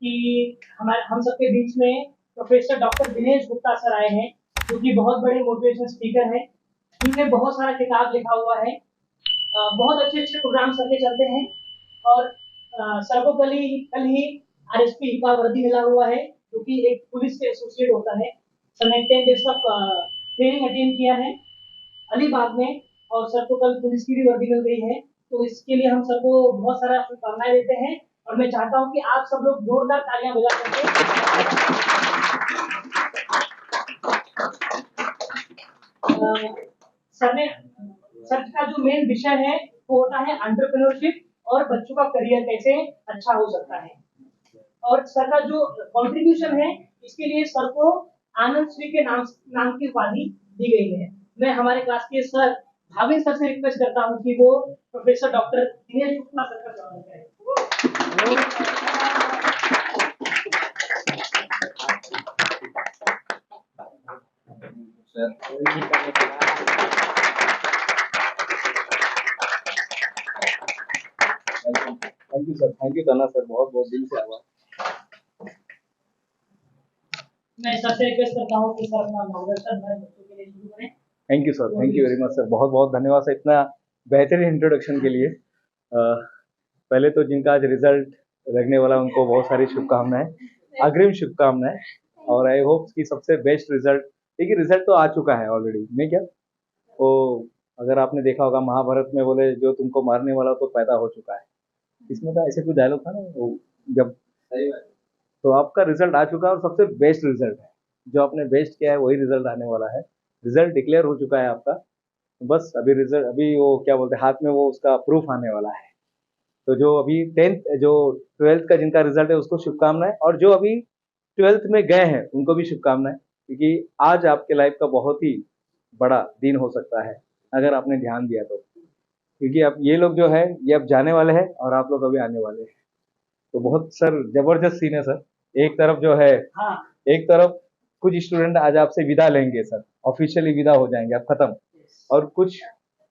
कि हमारे हम सबके बीच में professor doctor Dinesh Gupta sir आए हैं, जो कि बहुत बड़े मोटिवेशनल स्पीकर हैं। इनने बहुत सारा किताब लिखा हुआ है। बहुत अच्छे-अच्छे प्रोग्राम सर के चलते हैं और सर को कल ही आरएसपी का वर्दी मिला हुआ है, जो कि एक पुलिस से एसोसिएट होता है। सर ने 10 डेज़ का ट्रेनिंग अटेंड किया है अलीबाग में और सर को कल पुलिस की भी वर्दी मिल गई है। तो इसके लिए हम सर को बहुत सारा शुभकामनाएँ देते हैं और मैं चाहता हूँ कि आप सब लोग जोरदार तालियाँ बजा करके सर ने सर का जो मेन विषय है वो होता है एंटरप्रेन्योरशिप और बच्चों का करियर कैसे अच्छा हो सकता है। और सर का जो कंट्रीब्यूशन है इसके लिए सर को आनंद श्री के नाम की उपाधि दी गई है। मैं हमारे क्लास के सर भाविन सर से रिक्वेस्ट करता हूँ कि वो professor doctor Dinesh Gupta sir का स्वागत करें। Thank you sir, thank you धना सर, बहुत बहुत दिल से आभार। मैं सबसे रिक्वेस्ट करता हूँ कि सर अपना मार्गदर्शन हमारे बच्चों के लिए शुरू करें। Thank you sir, thank you very much sir, बहुत बहुत धन्यवाद सर इतना बेहतरीन इंट्रोडक्शन के लिए। पहले तो जिनका आज रिजल्ट लगने वाला उनको बहुत सारी शुभकामनाएं, अग्रिम शुभकामनाएं और आई होप कि सबसे बेस्ट रिजल्ट। देखिए रिजल्ट तो आ चुका है ऑलरेडी, मैं क्या वो अगर आपने देखा होगा महाभारत में बोले जो तुमको मारने वाला तो पैदा हो चुका है, इसमें तो ऐसे कोई डायलॉग था ना वो जब सही बात। तो आपका रिजल्ट आ चुका है और सबसे बेस्ट रिजल्ट है, जो आपने बेस्ट किया है वही रिजल्ट आने वाला है। रिजल्ट डिक्लेयर हो चुका है आपका, बस अभी रिजल्ट अभी वो क्या बोलते हैं हाथ में वो उसका प्रूफ आने वाला है। तो जो अभी 10th जो 12th का जिनका रिजल्ट है उसको शुभकामनाएं और जो अभी 12th में गए हैं उनको भी शुभकामनाएं, क्योंकि आज आपके लाइफ का बहुत ही बड़ा दिन हो सकता है अगर आपने ध्यान दिया तो, क्योंकि अब ये लोग जो है ये अब जाने वाले हैं और आप लोग अभी आने वाले हैं। तो बहुत सर जबरदस्त सीन है सर। एक तरफ जो है एक तरफ कुछ स्टूडेंट आज आपसे विदा लेंगे सर, ऑफिशियली विदा हो जाएंगे आप खत्म, और कुछ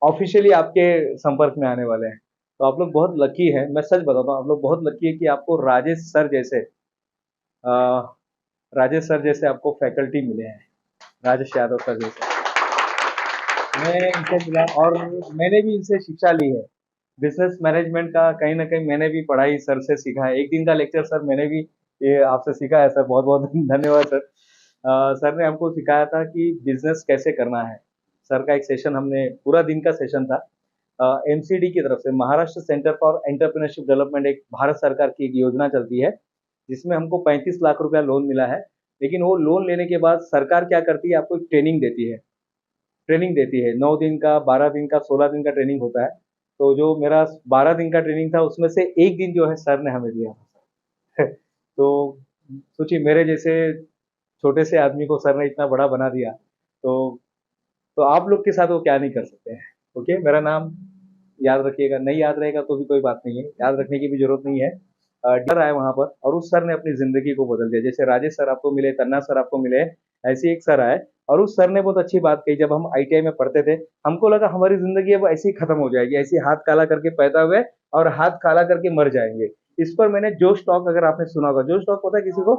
ऑफिशियली आपके संपर्क में आने वाले हैं। तो आप लोग बहुत लकी हैं, मैं सच बताता हूँ आप लोग बहुत लकी है कि आपको राजेश सर जैसे आपको फैकल्टी मिले हैं, राजेश यादव सर जैसे। मैं इनसे मिला और मैंने भी इनसे शिक्षा ली है बिजनेस मैनेजमेंट का, कहीं ना कहीं मैंने भी पढ़ाई सर से सीखा है। एक दिन का लेक्चर सर मैंने भी ये आपसे सीखा है सर, बहुत बहुत धन्यवाद सर। सर ने हमको सिखाया था कि बिजनेस कैसे करना है। सर का एक सेशन हमने पूरा दिन का सेशन था, एमसीडी की तरफ से Maharashtra centre for entrepreneurship development, एक भारत सरकार की एक योजना चलती है जिसमें हमको 35 लाख रुपया लोन मिला है। लेकिन वो लोन लेने के बाद सरकार क्या करती है, आपको एक ट्रेनिंग देती है 9 दिन का, 12 दिन का, 16 दिन का ट्रेनिंग होता है। तो जो मेरा 12 दिन का ट्रेनिंग था उसमें से एक दिन जो है सर ने हमें दिया था। तो सोचिए मेरे जैसे छोटे से आदमी को सर ने इतना बड़ा बना दिया, तो आप लोग के साथ वो क्या नहीं कर सकते हैं। ओके, मेरा नाम याद रखिएगा, नहीं याद रहेगा तो भी कोई बात नहीं है, याद रखने की भी जरूरत नहीं है। डर आए वहां पर और उस सर ने अपनी जिंदगी को बदल दिया। जैसे राजेश सर आपको मिले, तन्ना सर आपको मिले, ऐसे एक सर आए और उस सर ने बहुत अच्छी बात कही। जब हम आईटीआई में पढ़ते थे हमको लगा हमारी जिंदगी अब ऐसे ही खत्म हो जाएगी, ऐसे हाथ काला करके पैदा हुए और हाथ काला करके मर जाएंगे। इस पर मैंने जोश टॉक, अगर आपने सुना होगा, जोश टॉक पता है किसी को?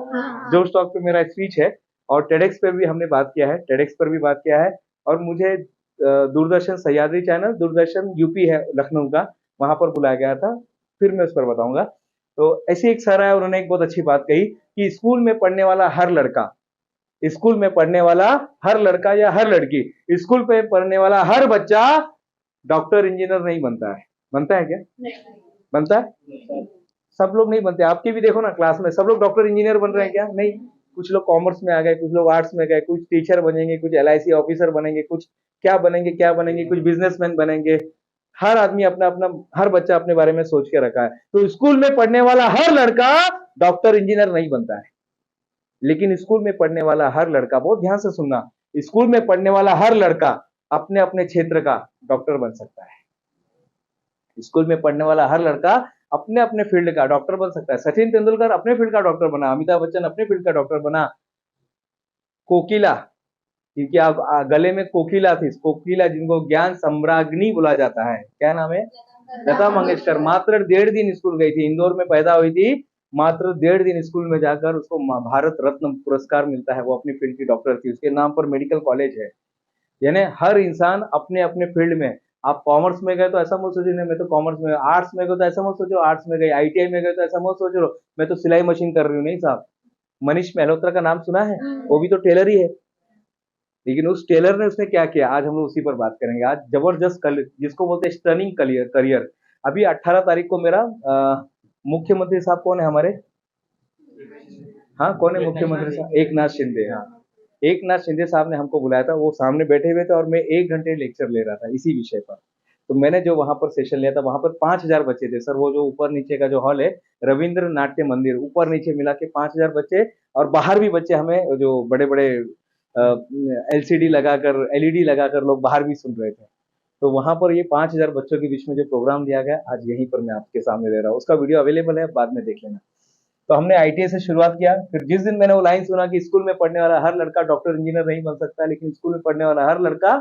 जोश टॉक पे मेरा स्पीच है और टेडेक्स पे भी हमने बात किया है, टेडेक्स पर भी बात किया है। और मुझे दूरदर्शन सह्याद्री चैनल, दूरदर्शन यूपी है लखनऊ का, वहां पर बुलाया गया था, फिर मैं उस पर बताऊंगा। तो ऐसे एक सर है, उन्होंने एक बहुत अच्छी बात कही कि स्कूल में पढ़ने वाला हर लड़का, स्कूल में पढ़ने वाला हर लड़का या हर लड़की, स्कूल पे पढ़ने वाला हर बच्चा डॉक्टर इंजीनियर नहीं बनता है। बनता है क्या? बनता है? सब लोग नहीं बनते। आपके भी देखो ना क्लास में सब लोग डॉक्टर इंजीनियर बन रहे हैं क्या? नहीं। कुछ लोग कॉमर्स में आ गए, कुछ लोग आर्ट्स में गए, कुछ टीचर बनेंगे, कुछ एलआईसी ऑफिसर बनेंगे, कुछ क्या बनेंगे, कुछ बिजनेसमैन बनेंगे। हर आदमी अपना अपना, हर बच्चा अपने बारे में सोच के रखा है। तो स्कूल में पढ़ने वाला हर लड़का डॉक्टर इंजीनियर नहीं बनता है, लेकिन स्कूल में पढ़ने वाला हर लड़का, बहुत ध्यान से सुनना, स्कूल में पढ़ने वाला हर लड़का अपने अपने क्षेत्र का डॉक्टर बन सकता है। स्कूल में पढ़ने वाला हर लड़का अपने अपने फील्ड का डॉक्टर बन सकता है। सचिन तेंदुलकर अपने फील्ड का डॉक्टर बना, अमिताभ बच्चन अपने फील्ड का डॉक्टर बना, कोकिला, क्योंकि आप गले में कोकिला थी, कोकिला जिनको ज्ञान सम्राग्नि बोला जाता है, क्या नाम है? लता मंगेशकर मात्र 1.5 दिन स्कूल गई थी, इंदौर में पैदा हुई थी मात्र 1.5 दिन स्कूल में जाकर उसको भारत रत्न पुरस्कार मिलता है। वो अपनी फील्ड की डॉक्टर थी, उसके नाम पर मेडिकल कॉलेज है। यानी हर इंसान अपने अपने फील्ड में, आप कॉमर्स में गए तो ऐसा मत सोचो नहीं मैं तो कॉमर्स में, आर्ट्स में गए तो ऐसा मत सोचो आर्ट्स में गए, आईटीआई में गए तो ऐसा मत सोचो मैं तो सिलाई मशीन कर रही हूँ। नहीं साहब, मनीष मल्होत्रा का नाम सुना है? वो भी तो टेलर ही है। लेकिन उस टेलर ने उसने क्या किया, आज हम लोग उसी पर बात करेंगे। आज जबरदस्त जिसको बोलते हैं स्टर्निंग करियर। अभी 18 तारीख को मेरा मुख्यमंत्री साहब कौन है हमारे? हाँ, कौन है मुख्यमंत्री साहब? एकनाथ शिंदे। हाँ, एकनाथ शिंदे साहब ने हमको बुलाया था, वो सामने बैठे हुए थे और मैं 1 घंटे लेक्चर ले रहा था इसी विषय पर। तो मैंने जो वहां पर सेशन लिया था, वहां पर 5000 बच्चे थे सर। वो जो ऊपर नीचे का जो हॉल है, रविंद्र नाट्य मंदिर, ऊपर नीचे मिला के 5000 बच्चे, और बाहर भी बच्चे, हमें जो बड़े बड़े एलसीडी लगाकर, एलईडी लगाकर लोग बाहर भी सुन रहे थे। तो वहां पर ये 5000 बच्चों के बीच में जो प्रोग्राम दिया गया, आज यहीं पर मैं आपके सामने दे रहा हूँ। उसका वीडियो अवेलेबल है, बाद में देख लेना। तो हमने आईटीआई से शुरुआत किया। फिर जिस दिन मैंने वो लाइन सुना कि स्कूल में पढ़ने वाला हर लड़का डॉक्टर इंजीनियर नहीं बन सकता, लेकिन स्कूल में पढ़ने वाला हर लड़का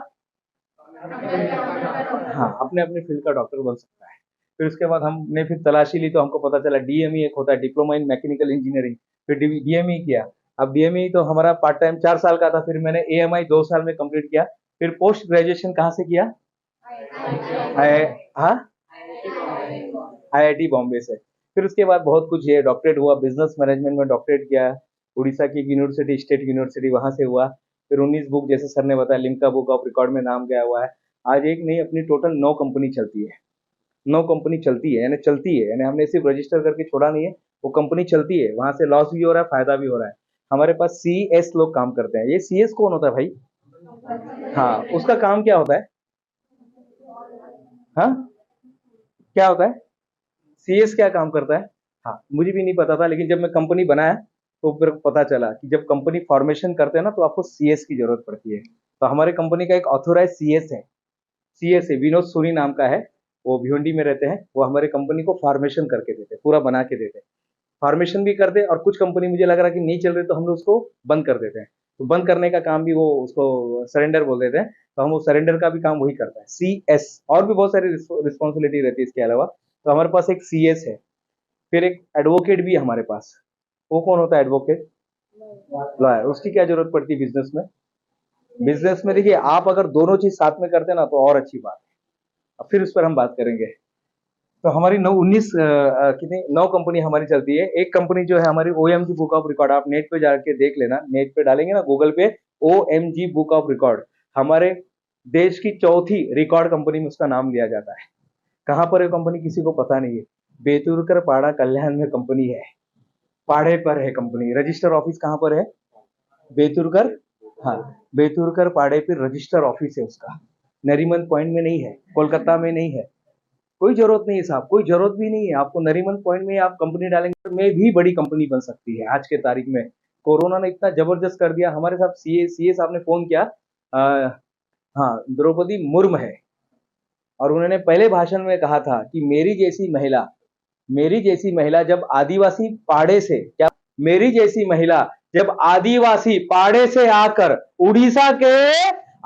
हाँ अपने अपने फील्ड का डॉक्टर बन सकता है। फिर उसके बाद हमने फिर तलाशी ली, तो हमको पता चला डीएमई एक होता है, डिप्लोमा इन मैकेनिकल इंजीनियरिंग। फिर डीएमई किया। अब डीएमई तो हमारा पार्ट टाइम 4 साल का था। फिर मैंने एएमआई 2 साल में कंप्लीट किया। फिर पोस्ट ग्रेजुएशन कहाँ से किया? हाँ, आईआईटी बॉम्बे से। फिर उसके बाद बहुत कुछ है, डॉक्टरेट हुआ, बिजनेस मैनेजमेंट में डॉक्टरेट किया, उड़ीसा की यूनिवर्सिटी, स्टेट यूनिवर्सिटी, वहां से हुआ। फिर 19 बुक, जैसे सर ने बताया, लिम्का बुक ऑफ रिकॉर्ड में नाम गया हुआ है। आज एक नहीं, अपनी टोटल 9 कंपनी चलती है। 9 कंपनी चलती है, यानी चलती है, यानी हमने सिर्फ रजिस्टर करके छोड़ा नहीं है, वो कंपनी चलती है। वहां से लॉस भी हो रहा है, फायदा भी हो रहा है। हमारे पास सीएस लोग काम करते हैं। ये सीएस कौन होता है भाई? हाँ, उसका काम क्या होता है? हाँ, क्या होता है? सीएस क्या काम करता है? हाँ, मुझे भी नहीं पता था, लेकिन जब मैं कंपनी बनाया तो फिर पता चला कि जब कंपनी फॉर्मेशन करते हैं ना, तो आपको सीएस की जरूरत पड़ती है। तो हमारे कंपनी का एक ऑथोराइज सीएस है। सीएस है, विनोद सोनी नाम का है, वो भिवंडी में रहते हैं। वो हमारे कंपनी को फॉर्मेशन करके देते, पूरा बना के देते। फॉर्मेशन भी करते, और कुछ कंपनी मुझे लग रहा है कि नहीं चल रही, तो हम लोग उसको बंद कर देते हैं। तो बंद करने का काम भी वो, उसको सरेंडर बोल देते हैं। तो हम वो सरेंडर का भी काम वही करता है, सीएस। और भी बहुत सारी रिस्पॉन्सिबिलिटी रहती है इसके अलावा। तो हमारे पास एक सीएस है। फिर एक एडवोकेट भी है हमारे पास। वो कौन होता है एडवोकेट? लॉयर। उसकी क्या जरूरत पड़ती है बिजनेस में? बिजनेस में देखिए, आप अगर दोनों चीज साथ में करते हैं ना, तो और अच्छी बात है। अब फिर उस पर हम बात करेंगे। तो हमारी 19 कितनी 9 कंपनी हमारी चलती है। एक कंपनी जो है हमारी ओएमजी बुक ऑफ रिकॉर्ड, आप नेट पे जाके देख लेना, नेट पे डालेंगे ना गूगल पे, ओएमजी बुक ऑफ रिकॉर्ड, हमारे देश की चौथी रिकॉर्ड कंपनी में उसका नाम लिया जाता है। कहां पर है कंपनी, किसी को पता नहीं है। बेतुरकर पाड़ा कल्याण में कंपनी है, पाड़े पर है कंपनी। रजिस्टर ऑफिस कहां पर है? बेतुरकर, हाँ, बेतुरकर पाड़े पर रजिस्टर ऑफिस है उसका। नरीमन पॉइंट में नहीं है, कोलकाता में नहीं है। कोई जरूरत नहीं है साहब, कोई जरूरत भी नहीं है आपको। नरीमन पॉइंट में आप कंपनी डालेंगे तो में भी बड़ी कंपनी बन सकती है आज के तारीख में। कोरोना ने इतना जबरदस्त कर दिया। हमारे साथ सीए साहब ने फोन किया, हाँ, द्रौपदी मुर्मू है, और उन्होंने पहले भाषण में कहा था कि मेरी जैसी महिला जब आदिवासी पाड़े से, क्या, मेरी जैसी महिला जब आदिवासी पाड़े से आकर, उड़ीसा के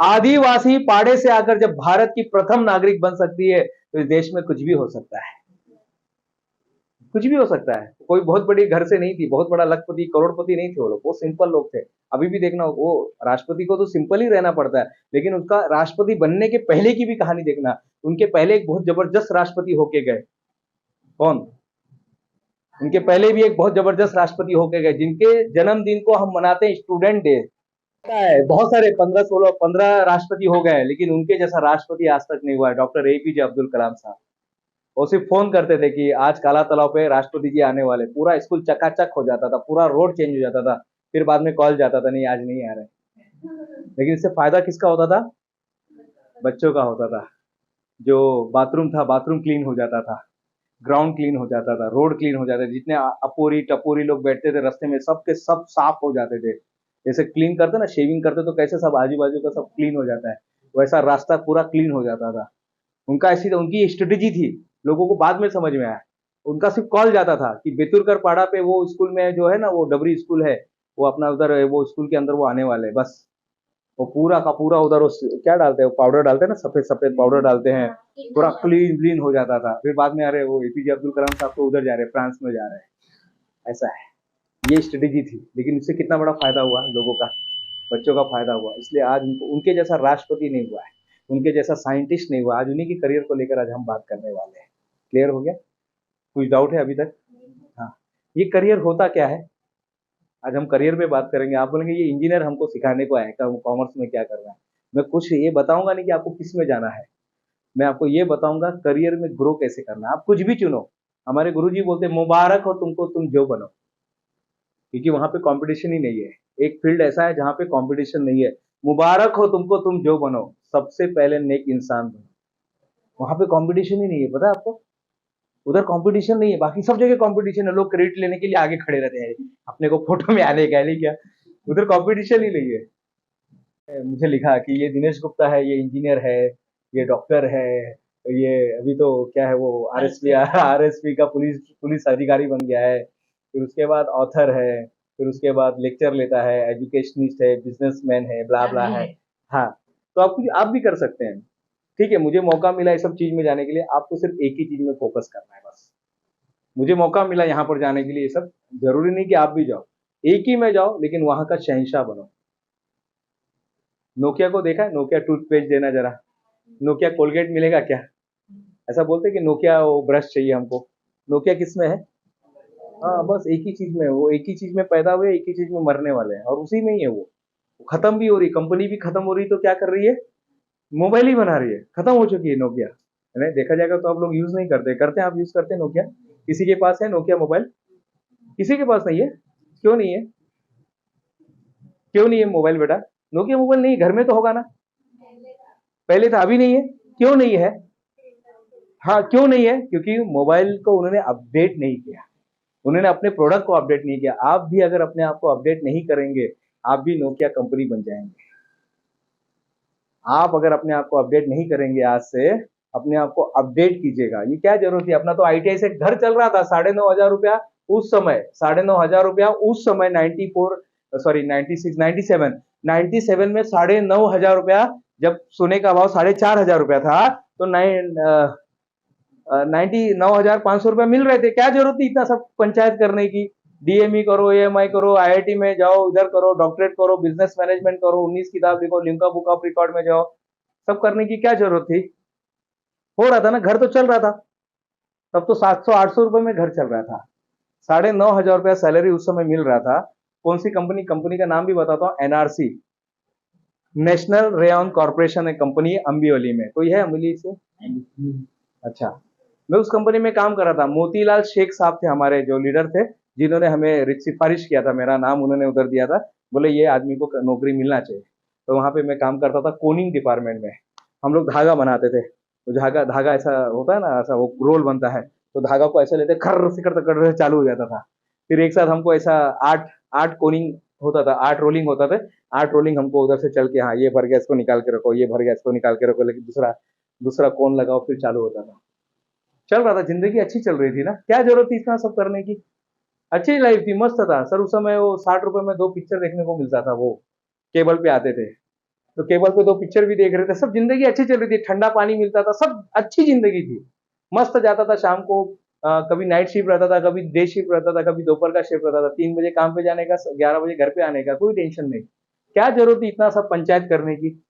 आदिवासी पाड़े से आकर जब भारत की प्रथम नागरिक बन सकती है, तो इस देश में कुछ भी हो सकता है। कुछ भी हो सकता है। कोई बहुत बड़ी घर से नहीं थी, बहुत बड़ा लखपति करोड़पति नहीं थे वो लोग, वो सिंपल लोग थे। अभी भी देखना, वो राष्ट्रपति को तो सिंपल ही रहना पड़ता है, लेकिन उसका राष्ट्रपति बनने के पहले की भी कहानी देखना। उनके पहले एक बहुत जबरदस्त राष्ट्रपति होके गए। कौन? उनके पहले भी एक बहुत जबरदस्त राष्ट्रपति होके गए, जिनके जन्मदिन को हम मनाते हैं स्टूडेंट डे। बहुत सारे 15 राष्ट्रपति हो गए, लेकिन उनके जैसा राष्ट्रपति आज तक नहीं हुआ है, डॉक्टर एपीजे अब्दुल कलाम साहब। वो सिर्फ फोन करते थे कि आज काला तालाब पे राष्ट्रपति जी आने वाले, पूरा स्कूल चकाचक हो जाता था, पूरा रोड चेंज हो जाता था। फिर बाद में कॉल जाता था, नहीं आज नहीं आ रहे। लेकिन इससे फायदा किसका होता था? बच्चों का होता था। जो बाथरूम था, बाथरूम क्लीन हो जाता था, ग्राउंड क्लीन हो जाता था, रोड क्लीन हो जाते थे। जितने अपोरी टपोरी लोग बैठते थे रास्ते में, सबके सब साफ हो जाते थे। जैसे क्लीन करते ना, शेविंग करते तो कैसे सब आजू बाजू का सब क्लीन हो जाता है, वैसा रास्ता पूरा क्लीन हो जाता था। उनका ऐसी उनकी स्ट्रेटेजी थी, लोगों को बाद में समझ में आया। उनका सिर्फ कॉल जाता था कि बेतुरकर पाड़ा पे वो स्कूल में जो है ना, वो डबरी स्कूल है, वो अपना उधर वो स्कूल के अंदर वो आने वाले, बस वो पूरा का पूरा उधर क्या डालते हैं, पाउडर डालते हैं ना, सफेद सफेद पाउडर डालते हैं, पूरा क्लीन क्लीन हो जाता था। फिर बाद में अरे वो एपीजे अब्दुल कलाम साहब तो उधर जा रहे हैं, फ्रांस में जा रहे हैं। ऐसा है, ये स्ट्रेटेजी थी, लेकिन इससे कितना बड़ा फायदा हुआ लोगों का, बच्चों का फायदा हुआ। इसलिए आज उनके जैसा राष्ट्रपति नहीं हुआ है, उनके जैसा साइंटिस्ट नहीं हुआ। आज उन्हीं की करियर को लेकर आज हम बात करने वाले हैं। क्लियर हो गया? कुछ डाउट है अभी तक? हाँ, ये करियर होता क्या है? आज हम करियर पे बात करेंगे। आप बोलेंगे ये इंजीनियर हमको सिखाने को आया है, कॉमर्स में क्या करना है। मैं कुछ ये बताऊंगा नहीं कि आपको किस में जाना है, मैं आपको ये बताऊंगा करियर में ग्रो कैसे करना है। आप कुछ भी चुनो, हमारे गुरुजी बोलते हैं मुबारक हो तुमको, तुम जो बनो, क्योंकि वहां पे कंपटीशन ही नहीं है। एक फील्ड ऐसा है जहां पे कंपटीशन नहीं है। मुबारक हो तुमको, तुम जो बनो, सबसे पहले नेक इंसान बनो। वहां पे कंपटीशन ही नहीं है, पता है आपको? उधर कंपटीशन नहीं है, बाकी सब जगह कंपटीशन है। लोग क्रेडिट लेने के लिए आगे खड़े रहते हैं, अपने को फोटो में आने का है, क्या उधर कंपटीशन ही नहीं है। मुझे लिखा कि ये दिनेश गुप्ता है, ये इंजीनियर है, ये डॉक्टर है, ये अभी तो क्या है वो आरएसपी का पुलिस पुलिस अधिकारी बन गया है। फिर उसके बाद ऑथर है, फिर उसके बाद लेक्चर लेता है, एजुकेशनिस्ट है, बिजनेसमैन है, ब्ला ब्ला है। हाँ, तो आप भी कर सकते हैं। ठीक है, मुझे मौका मिला इस सब चीज में जाने के लिए, आपको सिर्फ एक ही चीज में फोकस करना है बस। मुझे मौका मिला यहाँ पर जाने के लिए, ये सब जरूरी नहीं कि आप भी जाओ, एक ही में जाओ, लेकिन वहां का शहंशाह बनो। नोकिया को देखा है? नोकिया टूथपेस्ट देना जरा, नोकिया कोलगेट मिलेगा क्या? ऐसा बोलते कि नोकिया वो ब्रश चाहिए हमको। नोकिया किस में है? हाँ, बस एक ही चीज में है वो, एक ही चीज में पैदा हुए, एक ही चीज में मरने वाले हैं, और उसी में ही है वो। खत्म भी हो रही, कंपनी भी खत्म हो रही, तो क्या कर रही है? मोबाइल ही बना रही है, खत्म हो चुकी है नोकिया। नहीं देखा जाएगा तो आप लोग यूज नहीं करते, करते हैं आप यूज करते हैं नोकिया? किसी के पास है नोकिया मोबाइल? किसी के पास नहीं है? क्यों नहीं है? क्यों नहीं है मोबाइल बेटा? नोकिया मोबाइल नहीं, घर में तो होगा ना? पहले था, अभी नहीं है? क्यों नहीं है? हाँ, क्यों नहीं है? क्योंकि मोबाइल को उन्होंने अपडेट नहीं किया, उन्होंने अपने प्रोडक्ट को अपडेट नहीं किया। आप भी अगर अपने आप को अपडेट नहीं करेंगे, आप भी नोकिया कंपनी बन जाएंगे। आप अगर अपने आप को अपडेट नहीं करेंगे, आज से अपने आप को अपडेट कीजिएगा। ये क्या जरूरत है? अपना तो आईटीआई से घर चल रहा था, 9,500 रुपया उस समय, 9,500 रुपया उस समय, 94 सॉरी 96 97 97 में 9,500 रुपया, जब सोने का भाव 4,500 रुपया था, तो 99,500 रुपया मिल रहे थे। क्या जरूरत थी इतना सब पंचायत करने की? डीएमई करो, एएमआई करो, आईआईटी में जाओ, इधर करो, डॉक्टरेट करो, बिजनेस मैनेजमेंट करो, 19 किताब लिखो, लिम्का बुक ऑफ रिकॉर्ड में जाओ, सब करने की क्या जरूरत थी? हो रहा था ना, घर तो चल रहा था। तब तो 700 800 रुपए में घर चल रहा था। 9,500 रुपया सैलरी उस समय मिल रहा था। कौन सी कंपनी? कंपनी का नाम भी बताता हूँ, एनआरसी, नेशनल रेयन कॉर्पोरेशन, एक कंपनी है अम्बिवली में। कोई है अम्बिवली से? अच्छा, मैं उस कंपनी में काम कर रहा था। मोतीलाल शेख साहब थे हमारे जो लीडर थे, जिन्होंने हमें सिफारिश किया था, मेरा नाम उन्होंने उधर दिया था, बोले ये आदमी को नौकरी मिलना चाहिए। तो वहां पे मैं काम करता था कोनिंग डिपार्टमेंट में। हम लोग धागा बनाते थे, तो धागा धागा ऐसा होता है ना, ऐसा वो रोल बनता है, तो धागा को ऐसे लेते, खर्र से करते करते चालू हो जाता था। फिर एक साथ हमको ऐसा आठ आठ कोनिंग होता था, 8 रोलिंग होता था। 8 रोलिंग हमको उधर से चल के, हाँ ये भर गया इसको निकाल के रखो, ये भर गया इसको निकाल के रखो, लेकिन दूसरा दूसरा कोन लगाओ, फिर चालू होता था। चल रहा था, जिंदगी अच्छी चल रही थी ना, क्या जरूरत थी इतना सब करने की? अच्छी लाइफ थी, मस्त था सर। उस समय वो 60 रुपए में 2 पिक्चर देखने को मिलता था, वो केबल पे आते थे, तो केबल पे 2 पिक्चर भी देख रहे थे, सब जिंदगी अच्छी चल रही थी, ठंडा पानी मिलता था, सब अच्छी जिंदगी थी। मस्त जाता था शाम को, कभी नाइट शिफ्ट रहता था, कभी डे शिफ्ट रहता था, कभी दोपहर का शिफ्ट रहता था, 3 बजे काम पे जाने का, 11 बजे घर पे आने का, कोई टेंशन नहीं। क्या जरूरत थी इतना सब पंचायत करने की?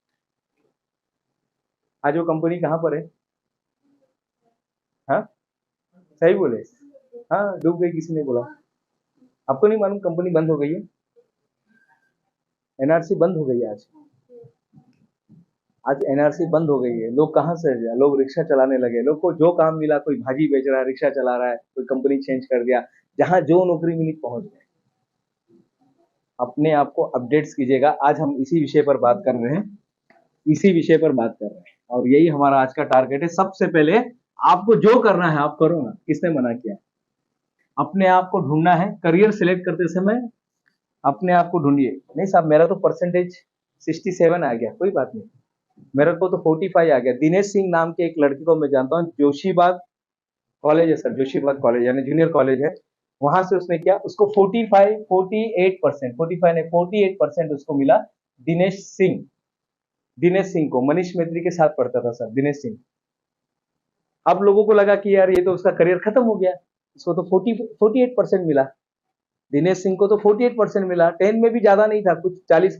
आज वो कंपनी कहाँ पर है? हाँ, सही बोले। हाँ, डूब गई, किसी ने बोला? आपको नहीं मालूम कंपनी बंद हो गई है? एनआरसी बंद हो गई है आज। आज एनआरसी बंद हो गई है। लोग कहाँ से जाए? लोग रिक्शा चलाने लगे, लोग को जो काम मिला, कोई भाजी बेच रहा है, रिक्शा चला रहा है, कोई कंपनी चेंज कर दिया, जहां जो नौकरी मिली पहुंच गए। अपने आप को अपडेट्स कीजिएगा। आज हम इसी विषय पर बात कर रहे हैं, इसी विषय पर बात कर रहे हैं, और यही हमारा आज का टारगेट है। सबसे पहले आपको जो करना है आप करो ना, किसने मना किया? अपने आप को ढूंढना है। करियर सिलेक्ट करते समय अपने आप को ढूंढिए। नहीं साहब, मेरा तो परसेंटेज 67 आ गया, कोई बात नहीं, मेरे को तो 45 आ गया। दिनेश सिंह नाम के एक लड़के को मैं जानता हूँ, जोशीबाग कॉलेज है सर, जोशीबाग कॉलेज यानी जूनियर कॉलेज है, वहां से उसने किया, उसको 48% 45 नहीं 48% उसको मिला। दिनेश सिंह, दिनेश सिंह को मनीष मेत्री के साथ पढ़ता था सर, दिनेश सिंह। अब लोगों को लगा कि यार ये तो उसका करियर खत्म हो गया, इसको तो 48% मिला। दिनेश सिंह को तो 48% मिला, 10 में भी ज्यादा नहीं था, कुछ 40